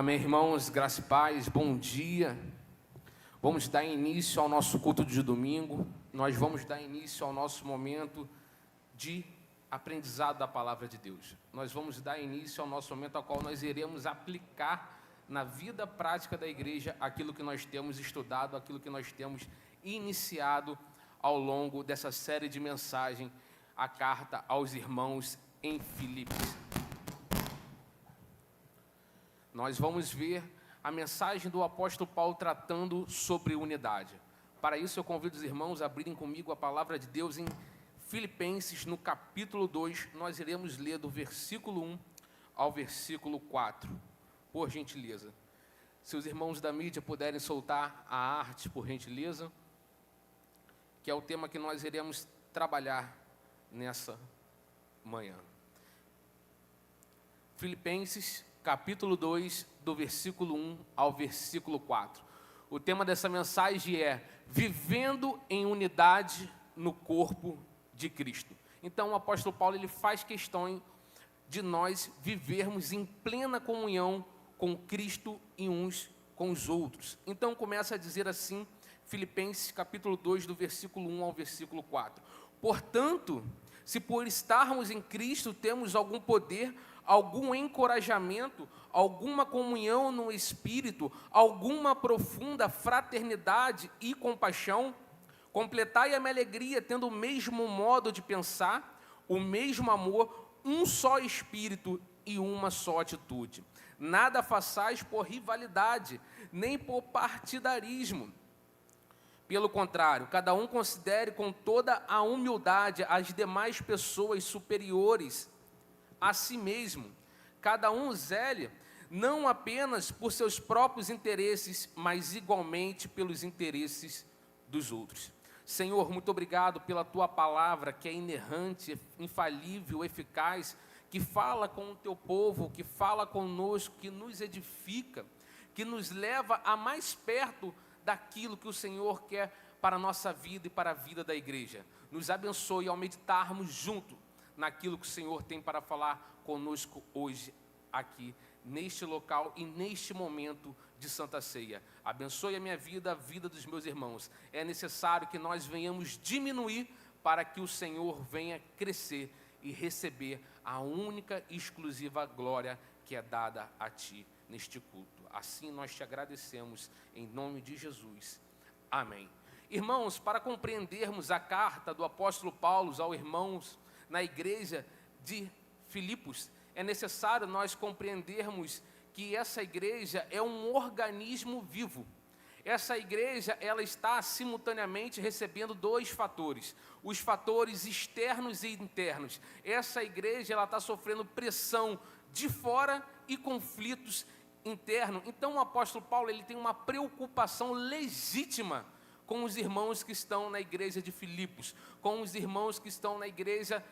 Amém, irmãos, graça e paz, bom dia. Vamos dar início ao nosso culto de domingo. Nós vamos dar início ao nosso momento de aprendizado da palavra de Deus. Nós vamos dar início ao nosso momento ao qual nós iremos aplicar na vida prática da igreja aquilo que nós temos estudado, aquilo que nós temos iniciado ao longo dessa série de mensagem, a carta aos irmãos em Filipos. Nós vamos ver a mensagem do apóstolo Paulo tratando sobre unidade. Para isso eu convido os irmãos a abrirem comigo a palavra de Deus em Filipenses, no capítulo 2, nós iremos ler do versículo 1 ao versículo 4, por gentileza. Se os irmãos da mídia puderem soltar a arte, por gentileza, que é o tema que nós iremos trabalhar nessa manhã. Filipenses, capítulo 2, do versículo 1 ao versículo 4. O tema dessa mensagem é Vivendo em Unidade no Corpo de Cristo. Então o apóstolo Paulo ele faz questão de nós vivermos em plena comunhão com Cristo e uns com os outros. Então começa a dizer assim, Filipenses capítulo 2, do versículo 1 ao versículo 4. Portanto, se por estarmos em Cristo temos algum poder, algum encorajamento, alguma comunhão no Espírito, alguma profunda fraternidade e compaixão, completai a minha alegria, tendo o mesmo modo de pensar, o mesmo amor, um só Espírito e uma só atitude. Nada façais por rivalidade, nem por partidarismo. Pelo contrário, cada um considere com toda a humildade as demais pessoas superiores a si mesmo. Cada um zele não apenas por seus próprios interesses, mas igualmente pelos interesses dos outros. Senhor, muito obrigado pela Tua palavra, que é inerrante, infalível, eficaz, que fala com o Teu povo, que fala conosco, que nos edifica, que nos leva a mais perto daquilo que o Senhor quer para a nossa vida e para a vida da igreja. Nos abençoe ao meditarmos junto naquilo que o Senhor tem para falar conosco hoje, aqui, neste local e neste momento de Santa Ceia. Abençoe a minha vida, a vida dos meus irmãos. É necessário que nós venhamos diminuir para que o Senhor venha crescer e receber a única e exclusiva glória que é dada a Ti neste culto. Assim nós te agradecemos em nome de Jesus. Amém. Irmãos, para compreendermos a carta do apóstolo Paulo aos irmãos na igreja de Filipos, é necessário nós compreendermos que essa igreja é um organismo vivo. Essa igreja, ela está simultaneamente recebendo dois fatores, os fatores externos e internos. Essa igreja, ela está sofrendo pressão de fora e conflitos internos. Então o apóstolo Paulo, ele tem uma preocupação legítima com os irmãos que estão na igreja de Filipos, com os irmãos que estão na igreja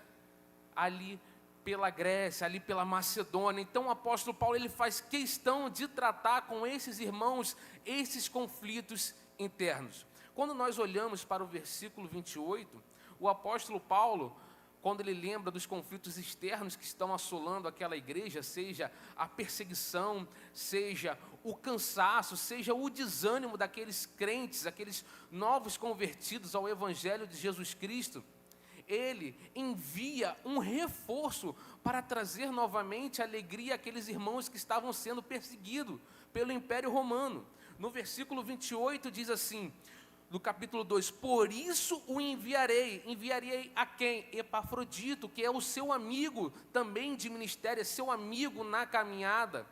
ali pela Grécia, ali pela Macedônia. Então o apóstolo Paulo ele faz questão de tratar com esses irmãos esses conflitos internos. Quando nós olhamos para o versículo 28, o apóstolo Paulo, quando ele lembra dos conflitos externos que estão assolando aquela igreja, seja a perseguição, seja o cansaço, seja o desânimo daqueles crentes, aqueles novos convertidos ao Evangelho de Jesus Cristo, ele envia um reforço para trazer novamente alegria àqueles irmãos que estavam sendo perseguidos pelo Império Romano. No versículo 28 diz assim, do capítulo 2, por isso o enviarei a quem? Epafrodito, que é o seu amigo também de ministério, é seu amigo na caminhada.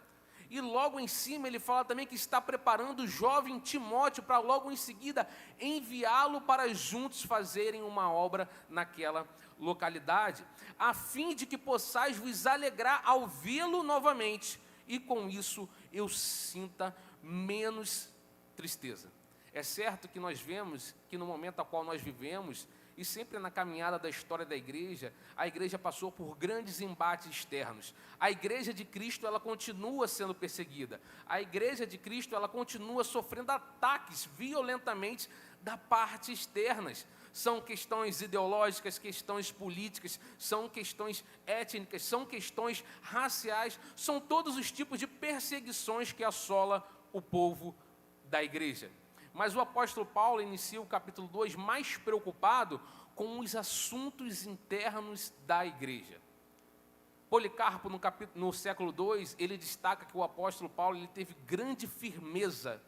E logo em cima ele fala também que está preparando o jovem Timóteo para logo em seguida enviá-lo para juntos fazerem uma obra naquela localidade, a fim de que possais vos alegrar ao vê-lo novamente e com isso eu sinta menos tristeza. É certo que nós vemos que no momento ao qual nós vivemos, e sempre na caminhada da história da igreja, a igreja passou por grandes embates externos. A igreja de Cristo, ela continua sendo perseguida. A igreja de Cristo, ela continua sofrendo ataques violentamente da parte externas. são questões ideológicas, questões políticas, são questões étnicas, são questões raciais, são todos os tipos de perseguições que assola o povo da igreja. Mas o apóstolo Paulo inicia o capítulo 2 mais preocupado com os assuntos internos da igreja. Policarpo, no século 2, ele destaca que o apóstolo Paulo ele teve grande firmeza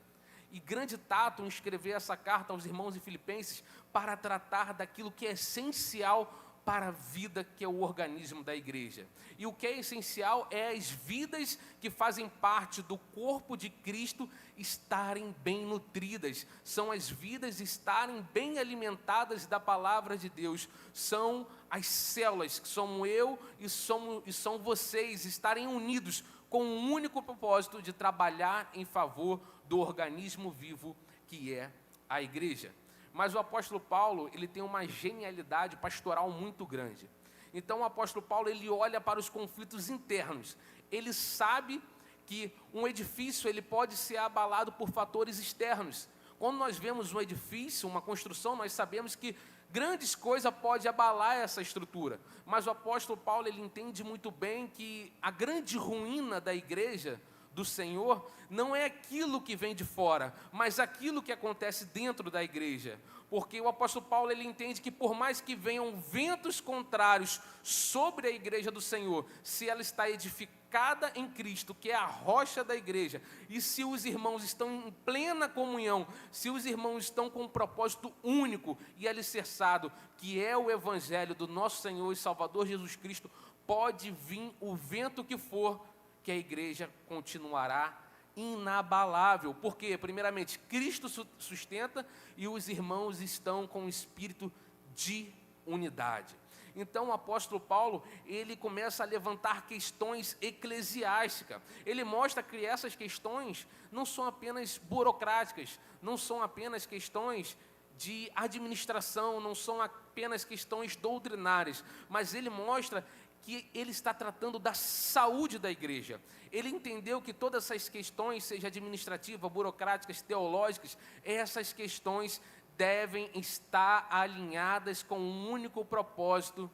e grande tato em escrever essa carta aos irmãos em Filipenses para tratar daquilo que é essencial para a vida, que é o organismo da igreja. E o que é essencial é as vidas que fazem parte do corpo de Cristo estarem bem nutridas, são as vidas estarem bem alimentadas da palavra de Deus, são as células, que somos eu e são vocês, estarem unidos com um único propósito de trabalhar em favor do organismo vivo que é a igreja. Mas o apóstolo Paulo, ele tem uma genialidade pastoral muito grande. Então o apóstolo Paulo, ele olha para os conflitos internos. Ele sabe que um edifício, ele pode ser abalado por fatores externos. Quando nós vemos um edifício, uma construção, nós sabemos que grandes coisas podem abalar essa estrutura. Mas o apóstolo Paulo, ele entende muito bem que a grande ruína da igreja do Senhor não é aquilo que vem de fora, mas aquilo que acontece dentro da igreja. Porque o apóstolo Paulo, ele entende que por mais que venham ventos contrários sobre a igreja do Senhor, se ela está edificada em Cristo, que é a rocha da igreja, e se os irmãos estão em plena comunhão, se os irmãos estão com um propósito único e alicerçado, que é o evangelho do nosso Senhor e Salvador Jesus Cristo, pode vir o vento que for, que a igreja continuará inabalável, porque primeiramente Cristo sustenta e os irmãos estão com um espírito de unidade. Então o apóstolo Paulo, ele começa a levantar questões eclesiásticas. Ele mostra que essas questões não são apenas burocráticas, não são apenas questões de administração, não são apenas questões doutrinárias, mas ele mostra que ele está tratando da saúde da igreja. Ele entendeu que todas essas questões, seja administrativas, burocráticas, teológicas, essas questões devem estar alinhadas com um único propósito,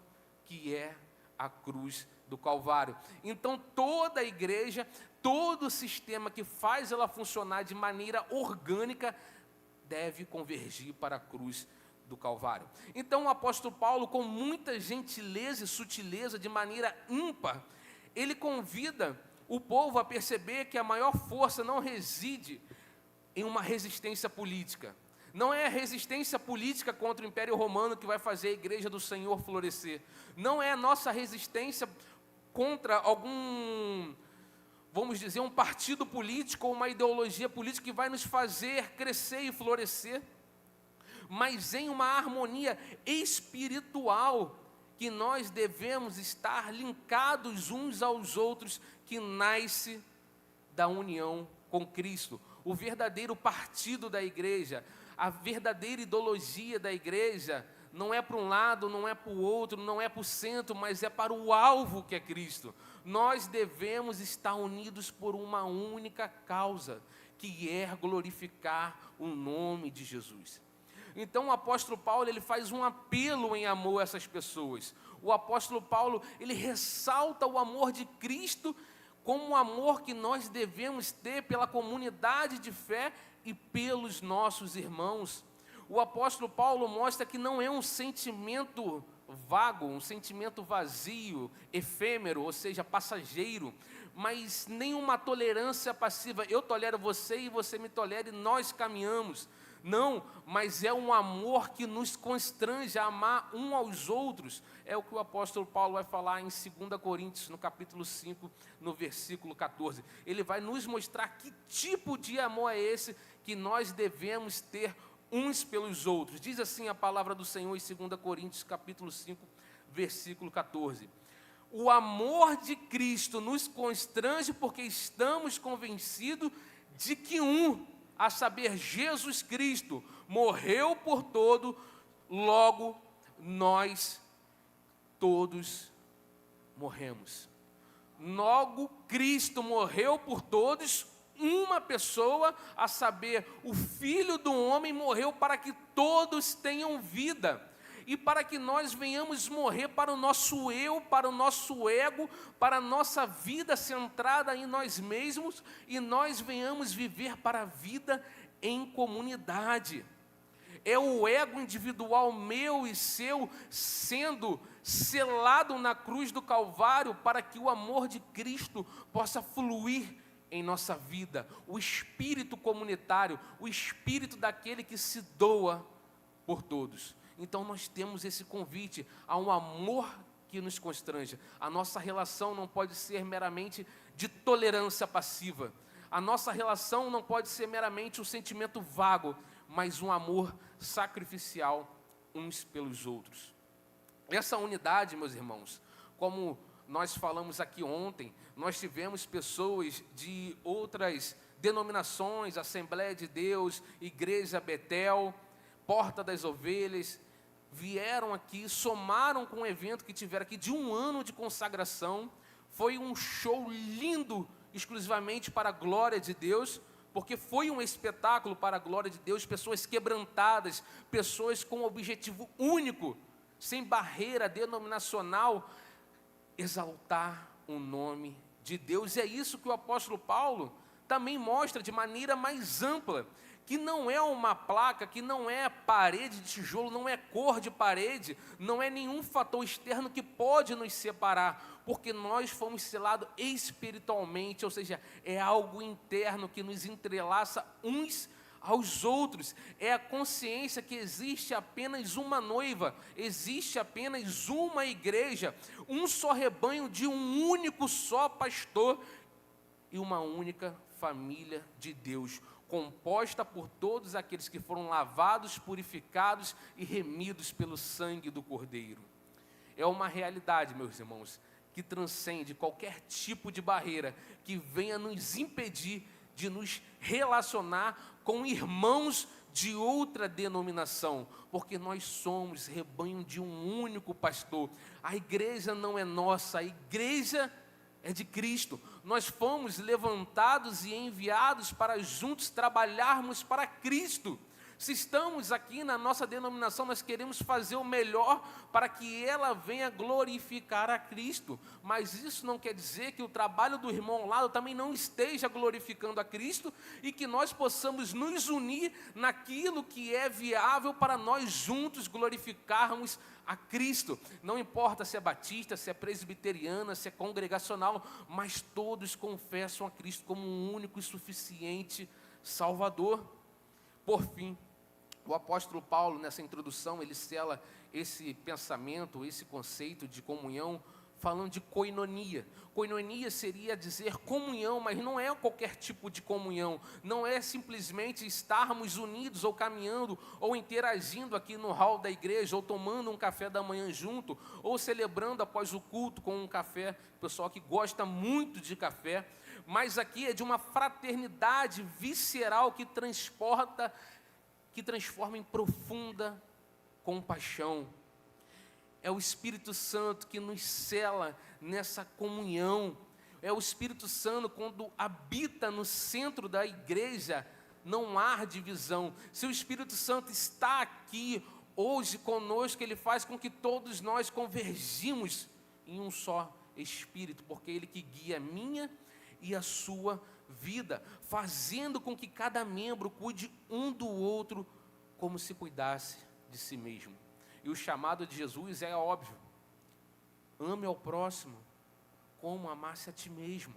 que é a cruz do Calvário. Então toda a igreja, todo o sistema que faz ela funcionar de maneira orgânica, deve convergir para a cruz do Calvário. Então o apóstolo Paulo, com muita gentileza e sutileza, de maneira ímpar, ele convida o povo a perceber que a maior força não reside em uma resistência política. Não é a resistência política contra o Império Romano que vai fazer a igreja do Senhor florescer. Não é a nossa resistência contra algum, vamos dizer, um partido político ou uma ideologia política que vai nos fazer crescer e florescer, mas em uma harmonia espiritual, que nós devemos estar linkados uns aos outros, que nasce da união com Cristo. O verdadeiro partido da igreja, a verdadeira ideologia da igreja, não é para um lado, não é para o outro, não é para o centro, mas é para o alvo, que é Cristo. Nós devemos estar unidos por uma única causa, que é glorificar o nome de Jesus. Então o apóstolo Paulo, ele faz um apelo em amor a essas pessoas. O apóstolo Paulo, ele ressalta o amor de Cristo como um amor que nós devemos ter pela comunidade de fé e pelos nossos irmãos. O apóstolo Paulo mostra que não é um sentimento vago, um sentimento vazio, efêmero, ou seja, passageiro, mas nem uma tolerância passiva. Eu tolero você e você me tolera e nós caminhamos. Não, mas é um amor que nos constrange a amar um aos outros. É o que o apóstolo Paulo vai falar em 2 Coríntios, no capítulo 5, no versículo 14. Ele vai nos mostrar que tipo de amor é esse que nós devemos ter uns pelos outros. Diz assim a palavra do Senhor em 2 Coríntios, capítulo 5, versículo 14. O amor de Cristo nos constrange porque estamos convencidos de que a saber, Jesus Cristo, morreu por todo, logo nós todos morremos. Logo Cristo morreu por todos, uma pessoa, a saber, o Filho do Homem morreu para que todos tenham vida, e para que nós venhamos morrer para o nosso eu, para o nosso ego, para a nossa vida centrada em nós mesmos, e nós venhamos viver para a vida em comunidade. É o ego individual meu e seu sendo selado na cruz do Calvário para que o amor de Cristo possa fluir em nossa vida. O espírito comunitário, o espírito daquele que se doa por todos. Então nós temos esse convite a um amor que nos constrange. A nossa relação não pode ser meramente de tolerância passiva. A nossa relação não pode ser meramente um sentimento vago, mas um amor sacrificial uns pelos outros. Essa unidade, meus irmãos, como nós falamos aqui ontem, nós tivemos pessoas de outras denominações, Assembleia de Deus, Igreja Betel, Porta das Ovelhas, vieram aqui, somaram com um evento que tiveram aqui de 1 ano de consagração. Foi um show lindo, exclusivamente para a glória de Deus, porque foi um espetáculo para a glória de Deus, pessoas quebrantadas, pessoas com um objetivo único, sem barreira denominacional, exaltar o nome de Deus. E é isso que o apóstolo Paulo também mostra de maneira mais ampla, que não é uma placa, que não é parede de tijolo, não é cor de parede, não é nenhum fator externo que pode nos separar, porque nós fomos selados espiritualmente, ou seja, é algo interno que nos entrelaça uns aos outros. É a consciência que existe apenas uma noiva, existe apenas uma igreja, um só rebanho de um único só pastor e uma única família de Deus, composta por todos aqueles que foram lavados, purificados e remidos pelo sangue do Cordeiro. É uma realidade, meus irmãos, que transcende qualquer tipo de barreira que venha nos impedir de nos relacionar com irmãos de outra denominação, porque nós somos rebanho de um único pastor. A igreja não é nossa, a igreja é de Cristo. Nós fomos levantados e enviados para juntos trabalharmos para Cristo. Se estamos aqui na nossa denominação, nós queremos fazer o melhor para que ela venha glorificar a Cristo. Mas isso não quer dizer que o trabalho do irmão ao lado também não esteja glorificando a Cristo e que nós possamos nos unir naquilo que é viável para nós juntos glorificarmos a Cristo. Não importa se é batista, se é presbiteriana, se é congregacional, mas todos confessam a Cristo como um único e suficiente Salvador. Por fim, o apóstolo Paulo, nessa introdução, ele sela esse pensamento, esse conceito de comunhão, falando de koinonia. Koinonia seria dizer comunhão, mas não é qualquer tipo de comunhão. Não é simplesmente estarmos unidos ou caminhando ou interagindo aqui no hall da igreja, ou tomando um café da manhã junto, ou celebrando após o culto com um café. Pessoal que gosta muito de café. Mas aqui é de uma fraternidade visceral que transforma em profunda compaixão. É o Espírito Santo que nos sela nessa comunhão. É o Espírito Santo, quando habita no centro da igreja, não há divisão. Se o Espírito Santo está aqui hoje conosco, ele faz com que todos nós convergimos em um só Espírito, porque ele que guia a minha e a sua vida, fazendo com que cada membro cuide um do outro como se cuidasse de si mesmo. E o chamado de Jesus é óbvio: ame ao próximo como amasse a ti mesmo.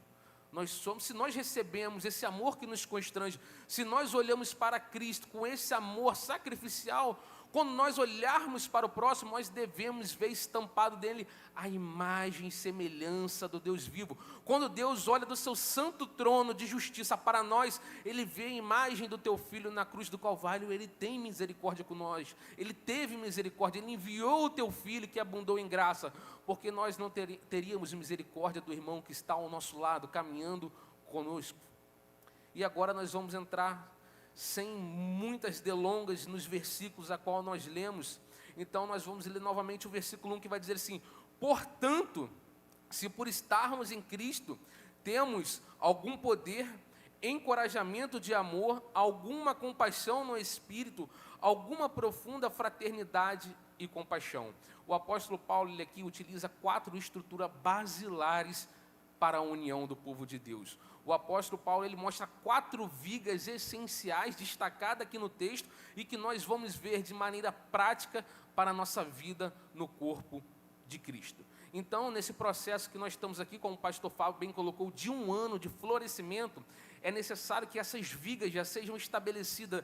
Se nós recebemos esse amor que nos constrange, se nós olhamos para Cristo com esse amor sacrificial, quando nós olharmos para o próximo, nós devemos ver estampado dele a imagem e semelhança do Deus vivo. Quando Deus olha do seu santo trono de justiça para nós, ele vê a imagem do teu Filho na cruz do Calvário. Ele tem misericórdia com nós, ele teve misericórdia, ele enviou o teu Filho que abundou em graça, porque nós não teríamos misericórdia do irmão que está ao nosso lado, caminhando conosco. E agora nós vamos entrar, sem muitas delongas, nos versículos a qual nós lemos. Então nós vamos ler novamente o versículo 1, que vai dizer assim: portanto, se por estarmos em Cristo temos algum poder, encorajamento de amor, alguma compaixão no espírito, alguma profunda fraternidade e compaixão. O apóstolo Paulo, ele aqui utiliza 4 estruturas basilares para a união do povo de Deus. O apóstolo Paulo, ele mostra 4 vigas essenciais destacadas aqui no texto e que nós vamos ver de maneira prática para a nossa vida no corpo de Cristo. Então, nesse processo que nós estamos aqui, como o pastor Fábio bem colocou, de 1 ano de florescimento, é necessário que essas vigas já sejam estabelecidas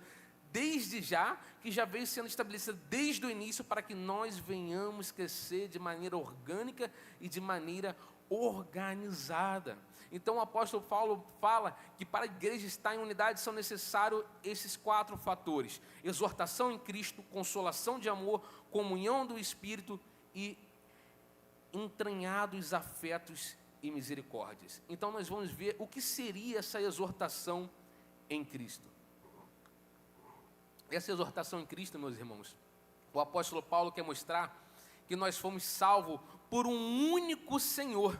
desde já, que já veio sendo estabelecida desde o início, para que nós venhamos crescer de maneira orgânica e de maneira organizada. Então o apóstolo Paulo fala que para a igreja estar em unidade são necessários esses 4 fatores: exortação em Cristo, consolação de amor, comunhão do Espírito e entranhados afetos e misericórdias. Então nós vamos ver o que seria essa exortação em Cristo. Essa exortação em Cristo, meus irmãos, o apóstolo Paulo quer mostrar que nós fomos salvos por um único Senhor.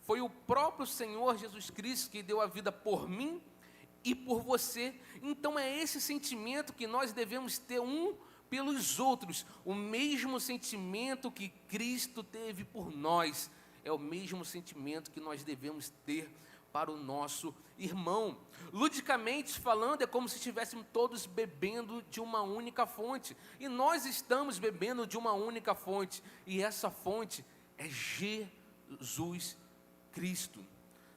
Foi o próprio Senhor Jesus Cristo que deu a vida por mim e por você. Então é esse sentimento que nós devemos ter um pelos outros. O mesmo sentimento que Cristo teve por nós é o mesmo sentimento que nós devemos ter para o nosso irmão. Ludicamente falando, é como se estivéssemos todos bebendo de uma única fonte. E nós estamos bebendo de uma única fonte. E essa fonte é Jesus Cristo.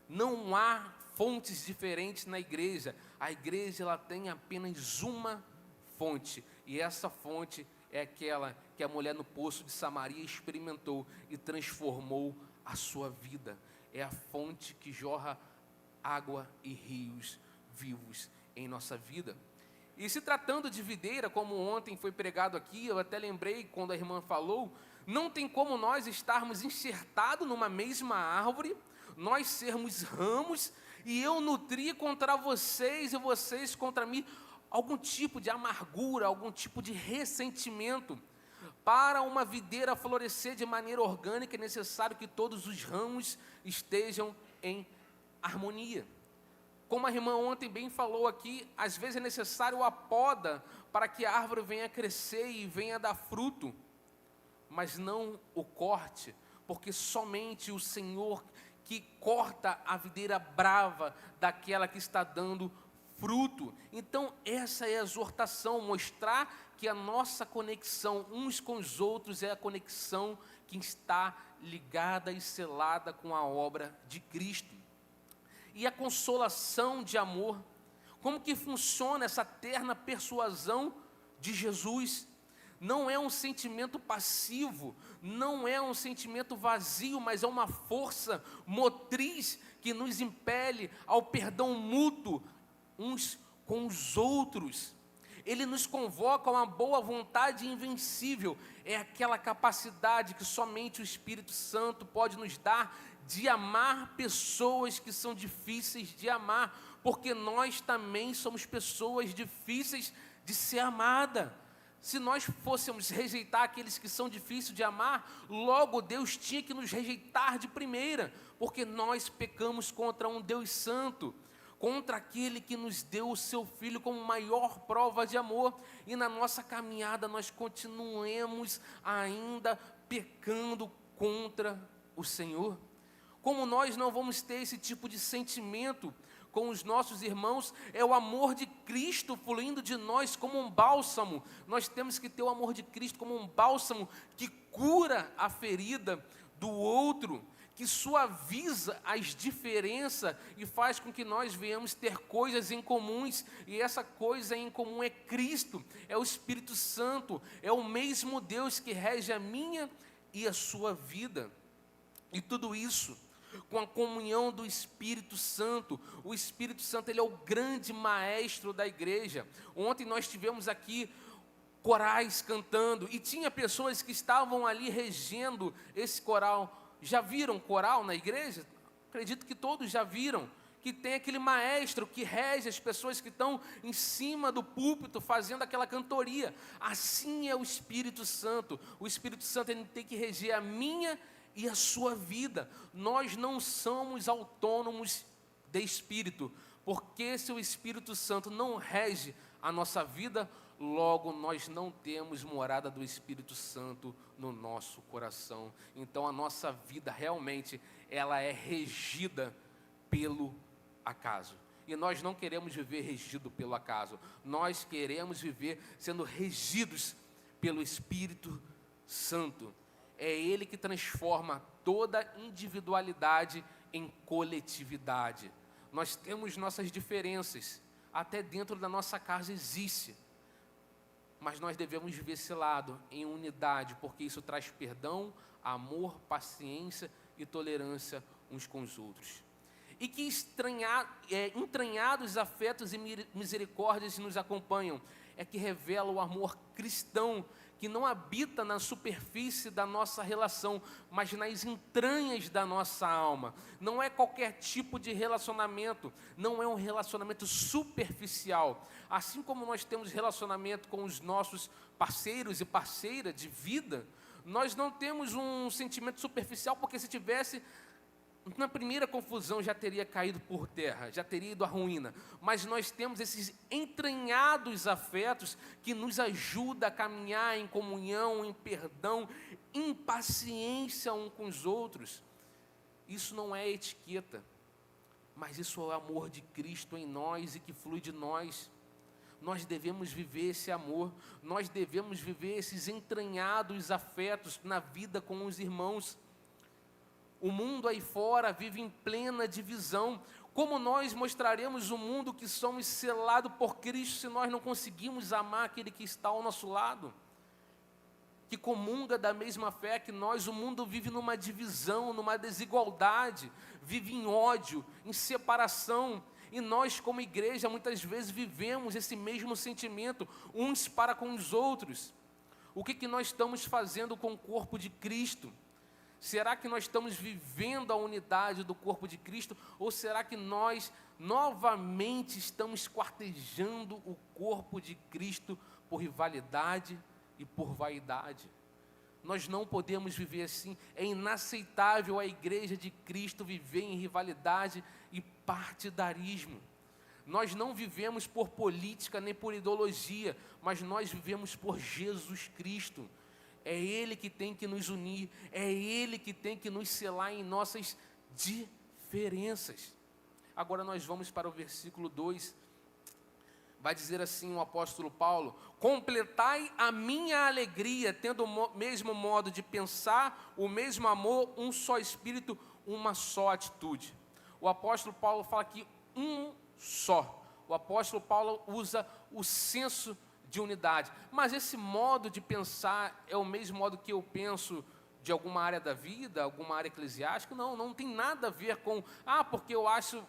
Não há fontes diferentes na igreja. A igreja, ela tem apenas uma fonte. E essa fonte é aquela que a mulher no poço de Samaria experimentou e transformou a sua vida. É a fonte que jorra água e rios vivos em nossa vida. E se tratando de videira, como ontem foi pregado aqui, eu até lembrei quando a irmã falou, não tem como nós estarmos enxertados numa mesma árvore, nós sermos ramos, e eu nutrir contra vocês e vocês contra mim algum tipo de amargura, algum tipo de ressentimento. Para uma videira florescer de maneira orgânica, é necessário que todos os ramos estejam em harmonia. Como a irmã ontem bem falou aqui, às vezes é necessário a poda para que a árvore venha crescer e venha dar fruto, mas não o corte, porque somente o Senhor que corta a videira brava daquela que está dando fruto. Então essa é a exortação, mostrar que a nossa conexão uns com os outros é a conexão que está ligada e selada com a obra de Cristo. E a consolação de amor, como que funciona essa terna persuasão de Jesus? Não é um sentimento passivo, não é um sentimento vazio, mas é uma força motriz que nos impele ao perdão mútuo uns com os outros. Ele nos convoca a uma boa vontade invencível. É aquela capacidade que somente o Espírito Santo pode nos dar de amar pessoas que são difíceis de amar, porque nós também somos pessoas difíceis de ser amada. Se nós fôssemos rejeitar aqueles que são difíceis de amar, logo Deus tinha que nos rejeitar de primeira, porque nós pecamos contra um Deus santo, contra aquele que nos deu o seu Filho como maior prova de amor, e na nossa caminhada nós continuemos ainda pecando contra o Senhor. Como nós não vamos ter esse tipo de sentimento com os nossos irmãos? É o amor de Cristo fluindo de nós como um bálsamo. Nós temos que ter o amor de Cristo como um bálsamo que cura a ferida do outro, que suaviza as diferenças e faz com que nós venhamos ter coisas em comuns, e essa coisa em comum é Cristo, é o Espírito Santo, é o mesmo Deus que rege a minha e a sua vida. E tudo isso com a comunhão do Espírito Santo. O Espírito Santo, ele é o grande maestro da igreja. Ontem nós tivemos aqui corais cantando, e tinha pessoas que estavam ali regendo esse coral. Já viram coral na igreja? Acredito que todos já viram, que tem aquele maestro que rege as pessoas que estão em cima do púlpito fazendo aquela cantoria. Assim é o Espírito Santo. O Espírito Santo, ele tem que reger a minha e a sua vida. Nós não somos autônomos de espírito, Porque se o Espírito Santo não rege a nossa vida, logo nós não temos morada do Espírito Santo no nosso coração. Então a nossa vida realmente, ela é regida pelo acaso. E nós não queremos viver regido pelo acaso. Nós queremos viver sendo regidos pelo Espírito Santo. É Ele que transforma toda individualidade em coletividade. Nós temos nossas diferenças, até dentro da nossa casa existe. Mas nós devemos viver esse lado em unidade, porque isso traz perdão, amor, paciência e tolerância uns com os outros. E que entranhados afetos e misericórdias nos acompanham, é que revela o amor cristão, que não habita na superfície da nossa relação, mas nas entranhas da nossa alma. Não é qualquer tipo de relacionamento, não é um relacionamento superficial. Assim como nós temos relacionamento com os nossos parceiros e parceiras de vida, nós não temos um sentimento superficial, porque se tivesse, na primeira confusão já teria caído por terra, já teria ido à ruína. Mas nós temos esses entranhados afetos que nos ajudam a caminhar em comunhão, em perdão, em paciência uns com os outros. Isso não é etiqueta, mas isso é o amor de Cristo em nós e que flui de nós. Nós devemos viver esse amor, nós devemos viver esses entranhados afetos na vida com os irmãos. O mundo aí fora vive em plena divisão. Como nós mostraremos o mundo que somos selados por Cristo se nós não conseguimos amar aquele que está ao nosso lado? Que comunga da mesma fé que nós. O mundo vive numa divisão, numa desigualdade, vive em ódio, em separação. E nós, como igreja, muitas vezes vivemos esse mesmo sentimento, uns para com os outros. O que nós estamos fazendo com o corpo de Cristo? Será que nós estamos vivendo a unidade do corpo de Cristo? Ou será que nós novamente estamos quartejando o corpo de Cristo por rivalidade e por vaidade? Nós não podemos viver assim. É inaceitável a igreja de Cristo viver em rivalidade e partidarismo. Nós não vivemos por política nem por ideologia, mas nós vivemos por Jesus Cristo. É Ele que tem que nos unir, é Ele que tem que nos selar em nossas diferenças. Agora nós vamos para o versículo 2, vai dizer assim o apóstolo Paulo: completai a minha alegria, tendo o mesmo modo de pensar, o mesmo amor, um só espírito, uma só atitude. O apóstolo Paulo fala aqui um só. O apóstolo Paulo usa o senso de unidade, mas esse modo de pensar é o mesmo modo que eu penso de alguma área da vida, alguma área eclesiástica? Não tem nada a ver com, porque eu acho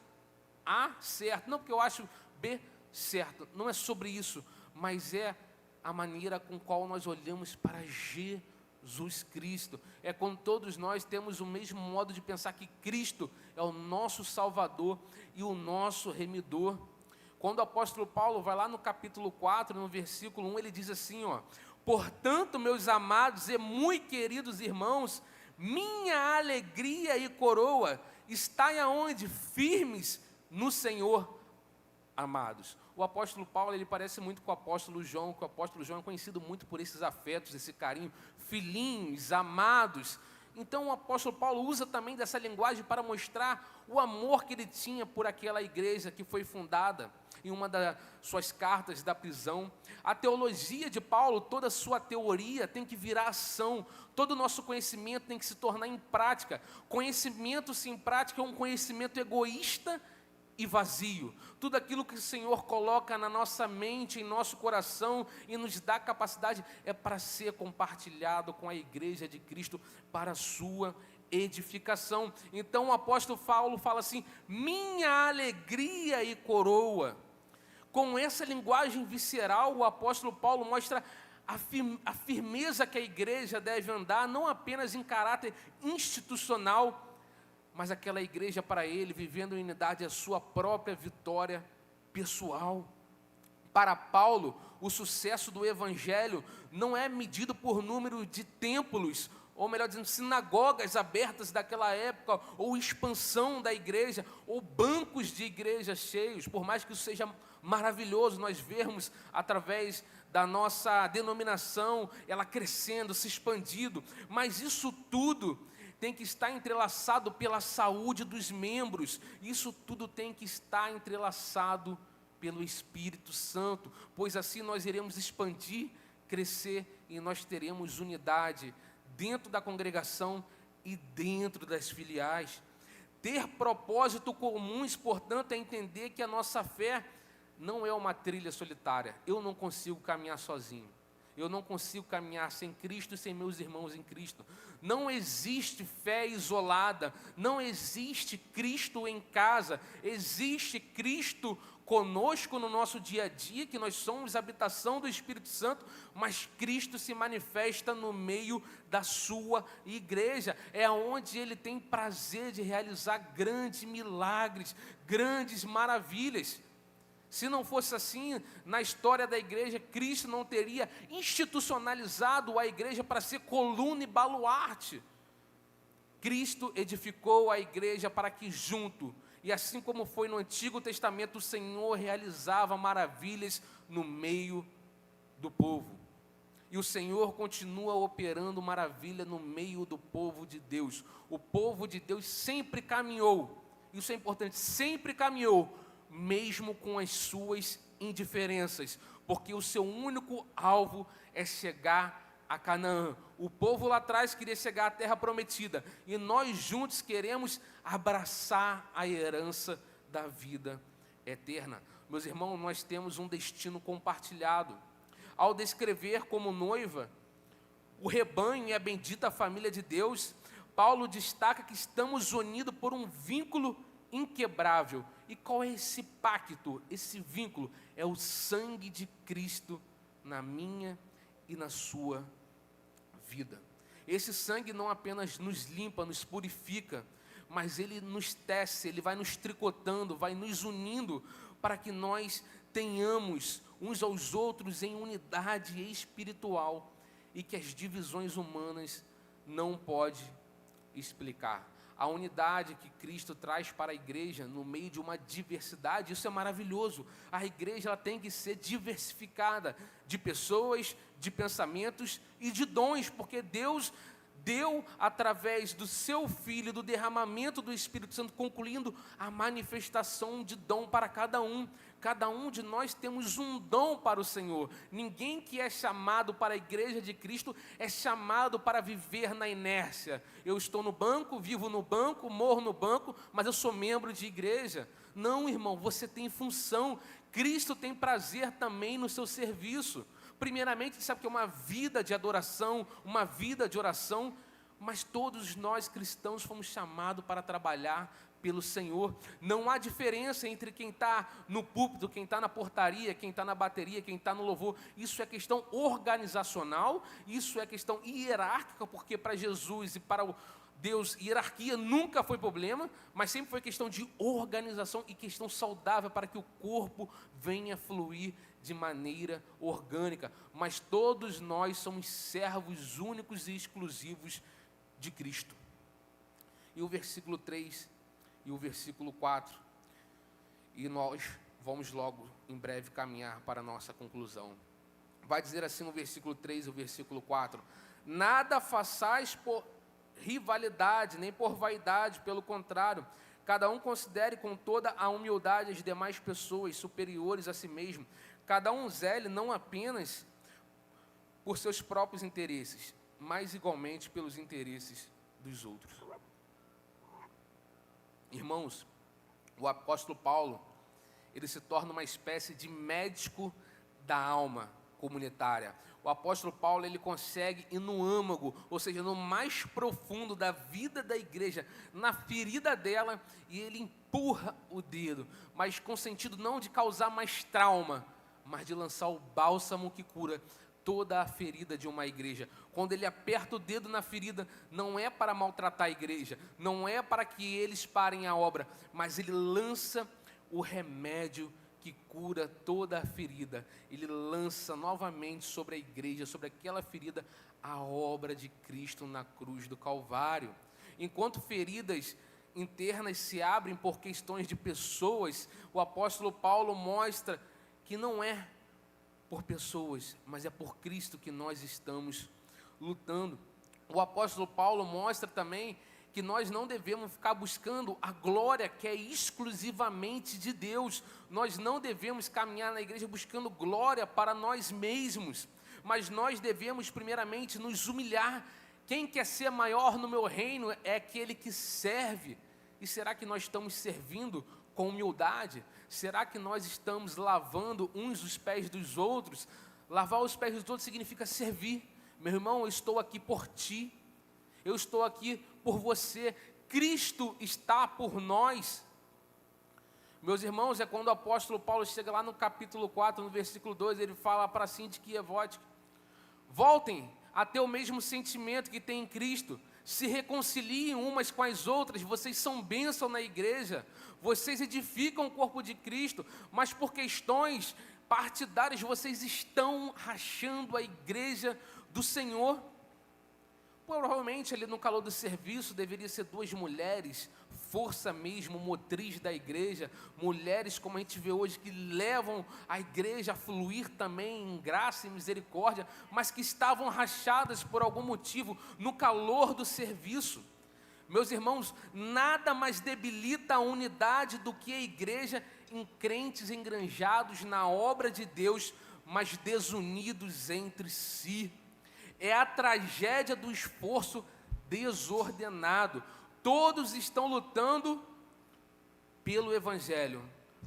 A certo, não, porque eu acho B certo. Não é sobre isso, mas é a maneira com qual nós olhamos para Jesus Cristo. É quando todos nós temos o mesmo modo de pensar que Cristo é o nosso Salvador e o nosso Remidor. Quando o apóstolo Paulo vai lá no capítulo 4, no versículo 1, ele diz assim, portanto, meus amados e muito queridos irmãos, minha alegria e coroa está aonde? Firmes no Senhor, amados. O apóstolo Paulo, ele parece muito com o apóstolo João, que o apóstolo João é conhecido muito por esses afetos, esse carinho, filhinhos, amados. Então o apóstolo Paulo usa também dessa linguagem para mostrar o amor que ele tinha por aquela igreja que foi fundada em uma das suas cartas da prisão. A teologia de Paulo, toda a sua teoria tem que virar ação, todo o nosso conhecimento tem que se tornar em prática. Conhecimento sem prática é um conhecimento egoísta e vazio. Tudo aquilo que o Senhor coloca na nossa mente, em nosso coração e nos dá capacidade é para ser compartilhado com a igreja de Cristo para a sua edificação. Então o apóstolo Paulo fala assim: minha alegria e coroa. Com essa linguagem visceral, o apóstolo Paulo mostra a firmeza que a igreja deve andar, não apenas em caráter institucional, mas aquela igreja para ele, vivendo em unidade, a sua própria vitória pessoal. Para Paulo, o sucesso do evangelho não é medido por número de templos ou melhor dizendo, sinagogas abertas daquela época, ou expansão da igreja, ou bancos de igreja cheios. Por mais que isso seja maravilhoso, nós vermos através da nossa denominação, ela crescendo, se expandindo, mas isso tudo tem que estar entrelaçado pela saúde dos membros, isso tudo tem que estar entrelaçado pelo Espírito Santo, pois assim nós iremos expandir, crescer e nós teremos unidade dentro da congregação e dentro das filiais. Ter propósito comuns, portanto, é entender que a nossa fé não é uma trilha solitária. Eu não consigo caminhar sozinho. Eu não consigo caminhar sem Cristo e sem meus irmãos em Cristo. Não existe fé isolada, não existe Cristo em casa, existe Cristo conosco no nosso dia a dia, que nós somos habitação do Espírito Santo, mas Cristo se manifesta no meio da sua igreja, é onde Ele tem prazer de realizar grandes milagres, grandes maravilhas. Se não fosse assim, na história da igreja, Cristo não teria institucionalizado a igreja para ser coluna e baluarte. Cristo edificou a igreja para que junto, e assim como foi no Antigo Testamento, o Senhor realizava maravilhas no meio do povo. E o Senhor continua operando maravilha no meio do povo de Deus. O povo de Deus sempre caminhou, isso é importante, sempre caminhou, mesmo com as suas indiferenças, porque o seu único alvo é chegar a Canaã. O povo lá atrás queria chegar à terra prometida, e nós juntos queremos abraçar a herança da vida eterna. Meus irmãos, nós temos um destino compartilhado. Ao descrever como noiva o rebanho e a bendita família de Deus, Paulo destaca que estamos unidos por um vínculo inquebrável. E qual é esse pacto, esse vínculo? É o sangue de Cristo na minha e na sua vida. Esse sangue não apenas nos limpa, nos purifica, mas ele nos tece, ele vai nos tricotando, vai nos unindo, para que nós tenhamos uns aos outros em unidade espiritual, e que as divisões humanas não podem explicar. A unidade que Cristo traz para a igreja no meio de uma diversidade, isso é maravilhoso. A igreja ela tem que ser diversificada de pessoas, de pensamentos e de dons, porque Deus deu através do seu Filho, do derramamento do Espírito Santo, concluindo a manifestação de dom para cada um. Cada um de nós temos um dom para o Senhor. Ninguém que é chamado para a igreja de Cristo é chamado para viver na inércia. Eu estou no banco, vivo no banco, morro no banco, mas eu sou membro de igreja. Não, irmão, você tem função. Cristo tem prazer também no seu serviço. Primeiramente, sabe que é uma vida de adoração, uma vida de oração, mas todos nós cristãos fomos chamados para trabalhar pelo Senhor. Não há diferença entre quem está no púlpito, quem está na portaria, quem está na bateria, quem está no louvor. Isso é questão organizacional, isso é questão hierárquica, porque para Jesus e para o Deus, hierarquia nunca foi problema, mas sempre foi questão de organização e questão saudável para que o corpo venha fluir de maneira orgânica. Mas todos nós somos servos únicos e exclusivos de Cristo. E o versículo 3 e o versículo 4, e nós vamos logo em breve caminhar para a nossa conclusão. Vai dizer assim no versículo 3 e o versículo 4: nada façais por rivalidade, nem por vaidade, pelo contrário, cada um considere com toda a humildade as demais pessoas superiores a si mesmo, cada um zele não apenas por seus próprios interesses, mas igualmente pelos interesses dos outros. Irmãos, o apóstolo Paulo, ele se torna uma espécie de médico da alma comunitária. O apóstolo Paulo, ele consegue ir no âmago, ou seja, no mais profundo da vida da igreja, na ferida dela, e ele empurra o dedo, mas com sentido não de causar mais trauma, mas de lançar o bálsamo que cura toda a ferida de uma igreja. Quando ele aperta o dedo na ferida, não é para maltratar a igreja, não é para que eles parem a obra, mas ele lança o remédio que cura toda a ferida. Ele lança novamente sobre a igreja, sobre aquela ferida, a obra de Cristo na cruz do Calvário. Enquanto feridas internas se abrem por questões de pessoas, o apóstolo Paulo mostra que não é por pessoas, mas é por Cristo que nós estamos lutando. O apóstolo Paulo mostra também que nós não devemos ficar buscando a glória que é exclusivamente de Deus. Nós não devemos caminhar na igreja buscando glória para nós mesmos, mas nós devemos primeiramente nos humilhar. Quem quer ser maior no meu reino é aquele que serve. E será que nós estamos servindo com humildade? Será que nós estamos lavando uns os pés dos outros? Lavar os pés dos outros significa servir. Meu irmão, eu estou aqui por ti. Eu estou aqui por você. Cristo está por nós. Meus irmãos, é quando o apóstolo Paulo chega lá no capítulo 4, no versículo 2, ele fala para Sintique e Evódia: voltem a ter o mesmo sentimento que tem em Cristo, se reconciliem umas com as outras, vocês são bênção na igreja, vocês edificam o corpo de Cristo, mas por questões partidárias vocês estão rachando a igreja do Senhor. Provavelmente ali no calor do serviço deveria ser 2 mulheres, força mesmo, motriz da igreja, mulheres como a gente vê hoje, que levam a igreja a fluir também em graça e misericórdia, mas que estavam rachadas por algum motivo no calor do serviço. Meus irmãos, nada mais debilita a unidade do que a igreja em crentes engranjados na obra de Deus, mas desunidos entre si. É a tragédia do esforço desordenado. Todos estão lutando pelo Evangelho,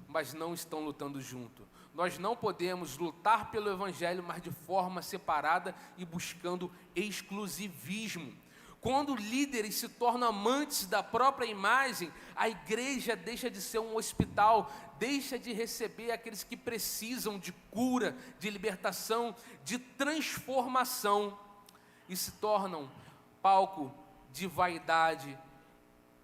mas não estão lutando junto. Nós não podemos lutar pelo Evangelho, mas de forma separada e buscando exclusivismo. Quando líderes se tornam amantes da própria imagem, a igreja deixa de ser um hospital, deixa de receber aqueles que precisam de cura, de libertação, de transformação, e se tornam palco de vaidade.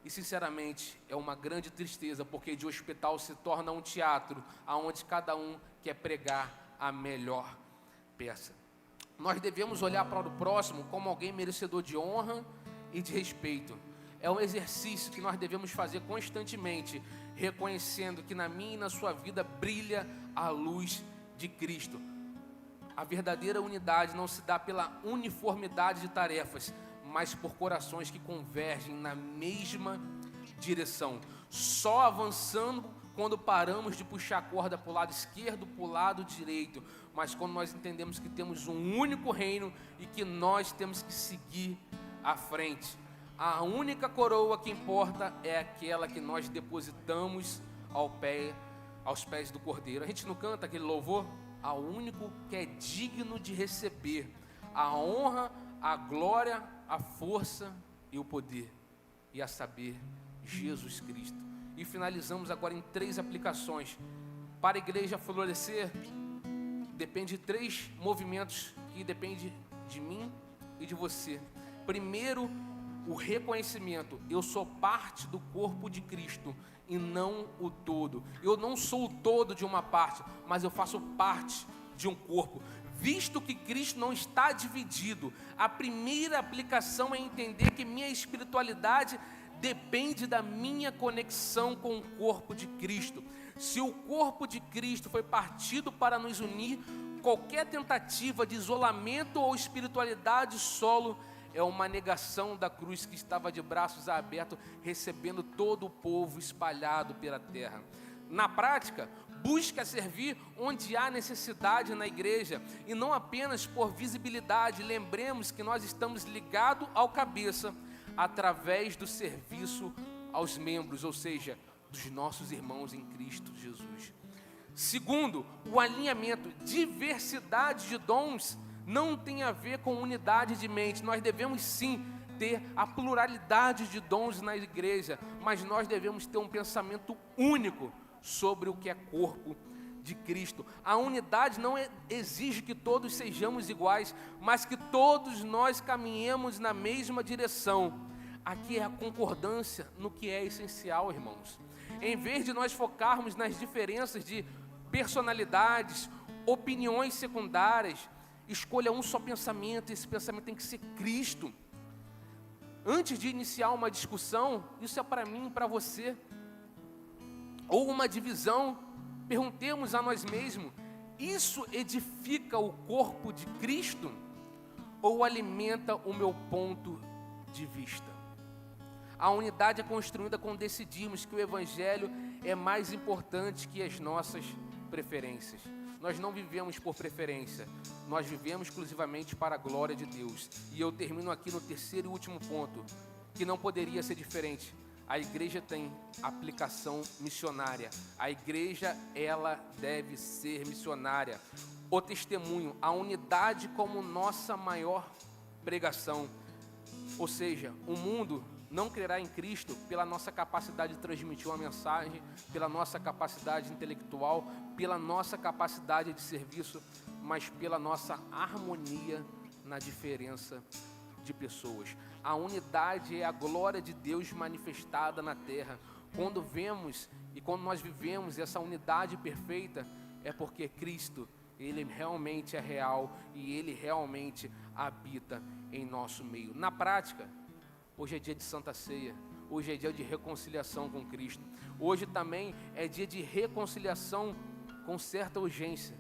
E sinceramente é uma grande tristeza, porque de hospital se torna um teatro, onde cada um quer pregar a melhor peça. Nós devemos olhar para o próximo como alguém merecedor de honra e de respeito. É um exercício que nós devemos fazer constantemente, reconhecendo que na minha e na sua vida brilha a luz de Cristo. A verdadeira unidade não se dá pela uniformidade de tarefas, mas por corações que convergem na mesma direção. Só avançando quando paramos de puxar a corda para o lado esquerdo, para o lado direito, mas quando nós entendemos que temos um único reino e que nós temos que seguir à frente. A única coroa que importa é aquela que nós depositamos aos pés do Cordeiro. A gente não canta aquele louvor? Ao único que é digno de receber a honra, a glória, a força e o poder, e a saber, Jesus Cristo. E finalizamos agora em 3 aplicações. Para a igreja florescer, depende de 3 movimentos que dependem de mim e de você. Primeiro, o reconhecimento: eu sou parte do corpo de Cristo e não o todo. Eu não sou o todo de uma parte, mas eu faço parte de um corpo. Visto que Cristo não está dividido, a primeira aplicação é entender que minha espiritualidade depende da minha conexão com o corpo de Cristo. Se o corpo de Cristo foi partido para nos unir, qualquer tentativa de isolamento ou espiritualidade solo é uma negação da cruz que estava de braços abertos, recebendo todo o povo espalhado pela terra. Na prática, busca servir onde há necessidade na igreja, e não apenas por visibilidade. Lembremos que nós estamos ligados ao cabeça, através do serviço aos membros, ou seja, dos nossos irmãos em Cristo Jesus. Segundo, o alinhamento. Diversidade de dons não tem a ver com unidade de mente. Nós devemos sim ter a pluralidade de dons na igreja, mas nós devemos ter um pensamento único sobre o que é corpo de Cristo. A unidade não exige que todos sejamos iguais, mas que todos nós caminhemos na mesma direção. Aqui é a concordância no que é essencial, irmãos. Em vez de nós focarmos nas diferenças de personalidades, opiniões secundárias. Escolha um só pensamento, e esse pensamento tem que ser Cristo. Antes de iniciar uma discussão, isso é para mim e para você, ou uma divisão, perguntemos a nós mesmos: isso edifica o corpo de Cristo ou alimenta o meu ponto de vista? A unidade é construída quando decidimos que o Evangelho é mais importante que as nossas preferências. Nós não vivemos por preferência, nós vivemos exclusivamente para a glória de Deus. E eu termino aqui no terceiro e último ponto, que não poderia ser diferente. A igreja tem aplicação missionária. A igreja, ela deve ser missionária. O testemunho, a unidade como nossa maior pregação. Ou seja, o mundo não crerá em Cristo pela nossa capacidade de transmitir uma mensagem, pela nossa capacidade intelectual, pela nossa capacidade de serviço, mas pela nossa harmonia na diferença de pessoas. A unidade é a glória de Deus manifestada na terra. Quando vemos e quando nós vivemos essa unidade perfeita, é porque Cristo, Ele realmente é real e Ele realmente habita em nosso meio. Na prática, hoje é dia de Santa Ceia, hoje é dia de reconciliação com Cristo. Hoje também é dia de reconciliação com certa urgência,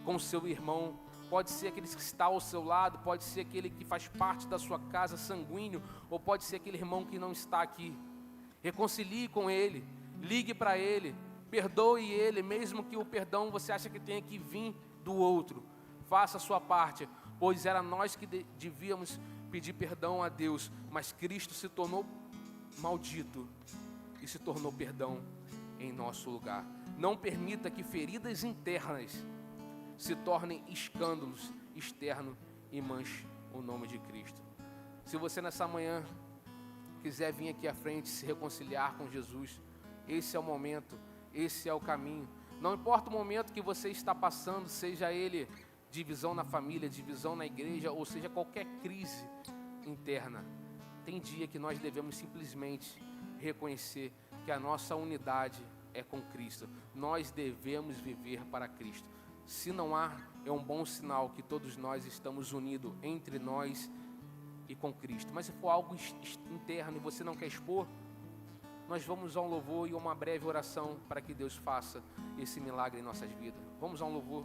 com o seu irmão. Pode ser aquele que está ao seu lado, pode ser aquele que faz parte da sua casa sanguíneo, ou pode ser aquele irmão que não está aqui. Reconcilie com ele, ligue para ele, perdoe ele, mesmo que o perdão você acha que tenha que vir do outro. Faça a sua parte, pois era nós que devíamos pedir perdão a Deus, mas Cristo se tornou maldito e se tornou perdão em nosso lugar. Não permita que feridas internas se tornem escândalos externos e manche o nome de Cristo. Se você nessa manhã quiser vir aqui à frente se reconciliar com Jesus, esse é o momento, esse é o caminho. Não importa o momento que você está passando, seja ele divisão na família, divisão na igreja, ou seja qualquer crise interna, tem dia que nós devemos simplesmente reconhecer que a nossa unidade é com Cristo. Nós devemos viver para Cristo. Se não há, é um bom sinal que todos nós estamos unidos entre nós e com Cristo. Mas se for algo interno e você não quer expor, nós vamos a um louvor e uma breve oração para que Deus faça esse milagre em nossas vidas. Vamos a um louvor.